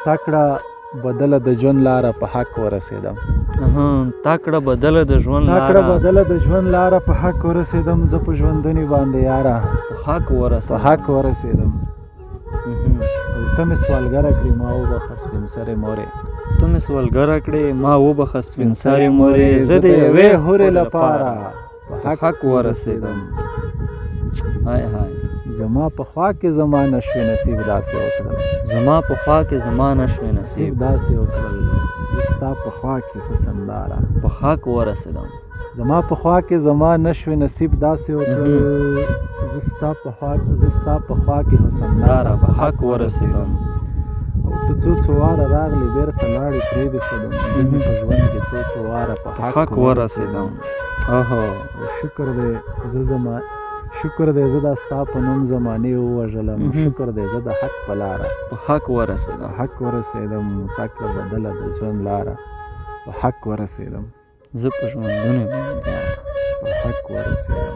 تا کړه بدله د ژوند لاره په حق ورسېدم تا کړه بدله د ژوند تا لاره کړه بدله د ژوند لاره په حق ورسېدم زه په ژوندوني باندې یاره په حق ورسېدم په حق ورسېدم ته مې سوالګره کړې ما وبخه سپین سرې مورې ته مې سوالګره کړې ما وبخه سپین سرې مورې زه د یوې هورې لپاره په حق ورسېدم های های زما په خوا کې زما نشوې نصیب داسې وکړل زما په خوا کې زما نشوې نصیب داسې وکړل زه ستا په خوا کې حسنداره په حق ورسېدم زما په خوا کې زما نشوې نصیب داسې وکړل زه ستا په خوا کې حسنداره په حق ورسېدم او ته څو واره راغلې بېرته لاړې پرېږدې شولم زه مې په ژوند کې څو واره په حق ورسېدم شکر دی زه دا ستا په نوم زمانې ووژلم شکر دی زه د حق په لاره په حق ورسېدم تا کړه بدله د ژوند لاره په حق ورسېدم زه په ژوندوني باندې په حق ورسېدم